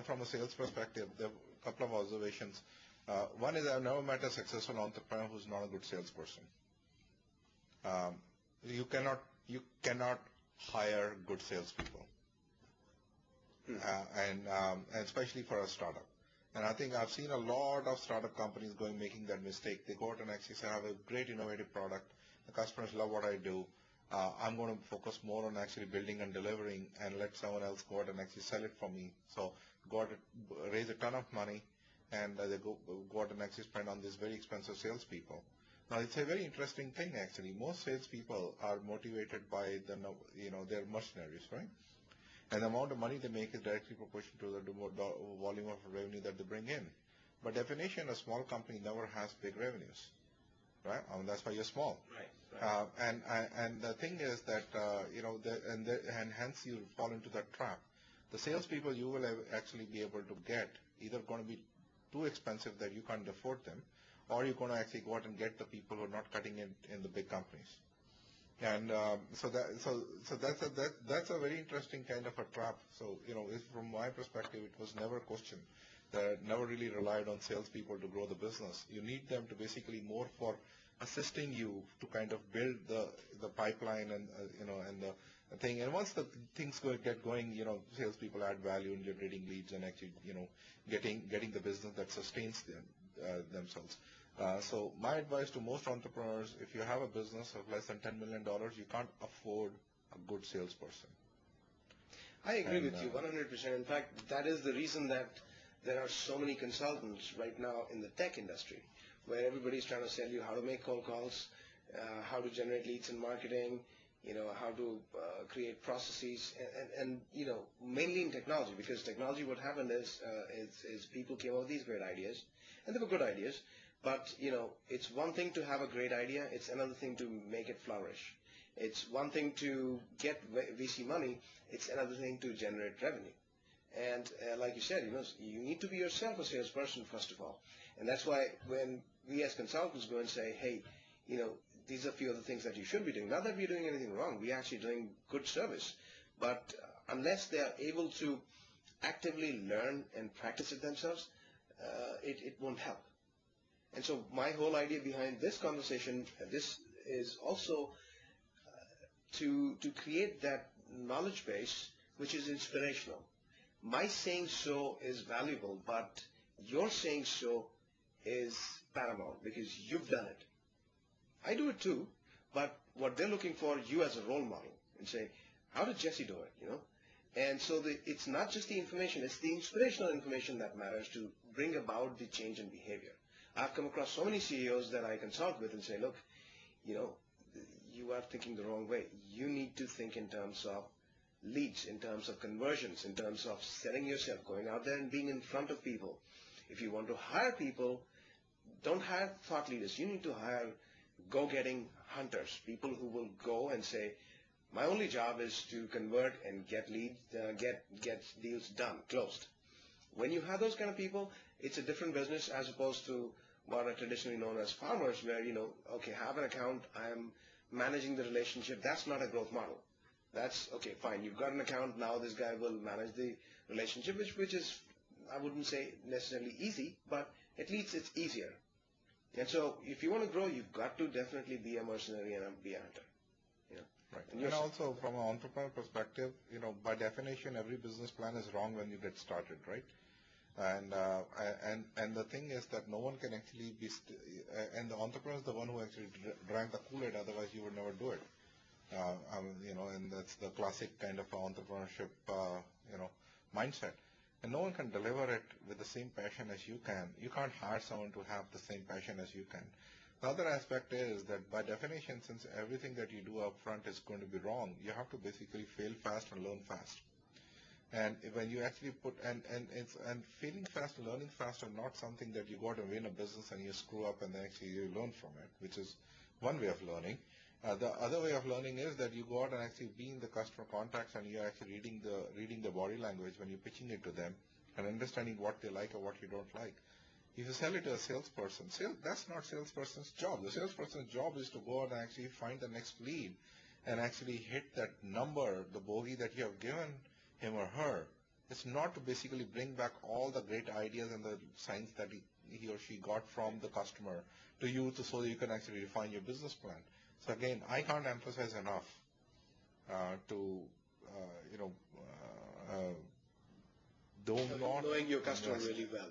from a sales perspective, there are a couple of observations. One is I've never met a successful entrepreneur who's not a good salesperson. You cannot hire good salespeople, and especially for a startup. And I think I've seen a lot of startup companies making that mistake. They go out and actually say, I have a great innovative product. The customers love what I do. I'm going to focus more on actually building and delivering and let someone else go out and actually sell it for me. So go out and raise a ton of money, and they go out and actually spend on these very expensive salespeople. Now, it's a very interesting thing, actually. Most salespeople are motivated by they're mercenaries, right? And the amount of money they make is directly proportional to the volume of revenue that they bring in. By definition, a small company never has big revenues, right? That's why you're small. Right. And the thing is that and hence you fall into that trap. The salespeople you will actually be able to get either going to be too expensive that you can't afford them, or you're going to actually go out and get the people who are not cutting it in the big companies. And so that's a very interesting kind of a trap. So from my perspective, it was never a question. That never really relied on salespeople to grow the business. You need them to basically more for assisting you to kind of build the pipeline and the thing. And once the things get going, salespeople add value in generating leads and actually getting the business that sustains themselves. So my advice to most entrepreneurs, if you have a business of less than $10 million, you can't afford a good salesperson. I agree with you 100%. In fact, that is the reason that there are so many consultants right now in the tech industry, where everybody's trying to sell you how to make cold calls, how to generate leads in marketing, how to create processes, and mainly in technology, because technology, what happened is people came up with these great ideas, and they were good ideas, but it's one thing to have a great idea, it's another thing to make it flourish. It's one thing to get VC money, it's another thing to generate revenue. And like you said, you need to be yourself a salesperson, first of all. And that's why when we as consultants go and say, hey, these are a few of the things that you should be doing. Not that we're doing anything wrong. We're actually doing good service. But unless they are able to actively learn and practice it themselves, it won't help. And so my whole idea behind this conversation, this is also to create that knowledge base which is inspirational. My saying so is valuable, but your saying so is paramount because you've done it. I do it too, but what they're looking for, you as a role model, and say, how did Jassi do it, And so it's not just the information, it's the inspirational information that matters to bring about the change in behavior. I've come across so many CEOs that I consult with and say, look, you are thinking the wrong way. You need to think in terms of leads, in terms of conversions, in terms of selling yourself, going out there and being in front of people. If you want to hire people, don't hire thought leaders. You need to hire go-getting hunters, people who will go and say, my only job is to convert and get leads, get deals done, closed. When you have those kind of people, it's a different business as opposed to what are traditionally known as farmers, where, okay, have an account, I am managing the relationship. That's not a growth model. That's, okay, fine, you've got an account, now this guy will manage the relationship, which is, I wouldn't say necessarily easy, but at least it's easier. And so if you want to grow, you've got to definitely be a mercenary and be a hunter. Right. And also from an entrepreneur perspective, by definition, every business plan is wrong when you get started, right? And the thing is that no one can actually be, and the entrepreneur is the one who actually drank the Kool-Aid, otherwise you would never do it. And that's the classic kind of entrepreneurship, mindset. And no one can deliver it with the same passion as you can. You can't hire someone to have the same passion as you can. The other aspect is that by definition, since everything that you do up front is going to be wrong, you have to basically fail fast and learn fast. And when you actually and failing fast and learning fast are not something that you go out and win a business and you screw up and then actually you learn from it, which is one way of learning. The other way of learning is that you go out and actually be in the customer contacts and you're actually reading the body language when you're pitching it to them and understanding what they like or what you don't like. If you sell it to a salesperson, that's not salesperson's job. The salesperson's job is to go out and actually find the next lead and actually hit that number, the bogey that you have given him or her, It's not to basically bring back all the great ideas and the science that he or she got from the customer to you so that you can actually refine your business plan. So again, I can't emphasize enough to, you know, knowing your customer really well.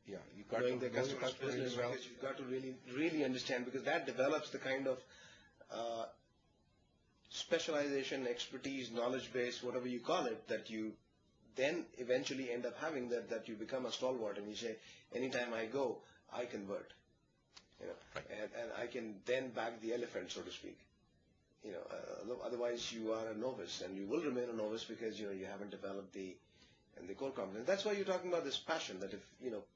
Yeah, you got Knowing to the know your customer's customer really business, well. because you've got to really understand, because that develops the kind of specialization, expertise, knowledge base, whatever you call it, that you then eventually end up having, that you become a stalwart and you say, anytime I go, I convert. You know, Right. and I can then bag the elephant, so to speak. You know, otherwise you are a novice, and you will remain a novice because you haven't developed the core competence. That's why you're talking about this passion. That if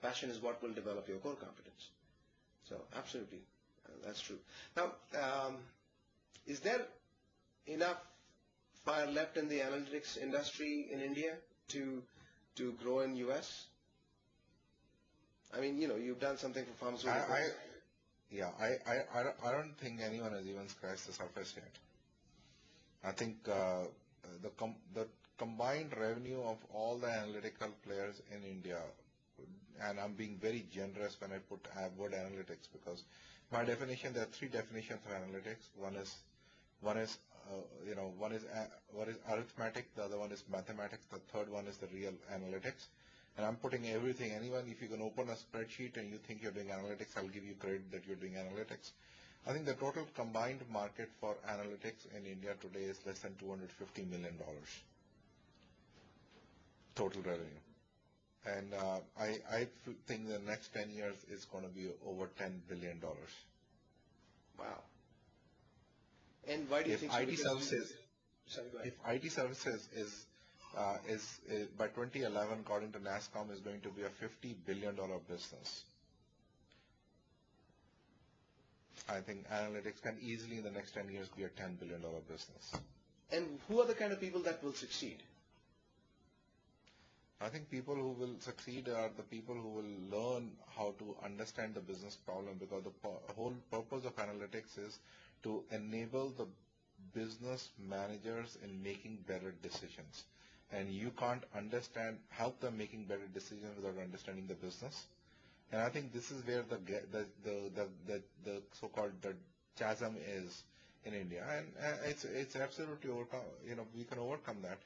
passion is what will develop your core competence. So absolutely, that's true. Now, is there enough fire left in the analytics industry in India to grow in US? I mean, you've done something for pharmaceuticals. I don't think anyone has even scratched the surface yet. I think the combined revenue of all the analytical players in India, and I'm being very generous when I put word analytics, because by definition there are three definitions of analytics. One is arithmetic, the other one is mathematics, the third one is the real analytics. And I'm putting everything. Anyone, if you can open a spreadsheet and you think you're doing analytics, I'll give you credit that you're doing analytics. I think the total combined market for analytics in India today is less than $250 million total revenue. And I think the next 10 years is going to be over $10 billion. Wow. And why do you think so? IT services, Sorry, go ahead. if IT services is by 2011, according to NASSCOM, is going to be a $50 billion business, I think analytics can easily in the next 10 years be a $10 billion business. And who are the kind of people that will succeed? I think people who will succeed are the people who will learn how to understand the business problem, because the whole purpose of analytics is to enable the business managers in making better decisions. And you can't help them making better decisions without understanding the business. And I think this is where the so-called the chasm is in India, and it's absolutely we can overcome that.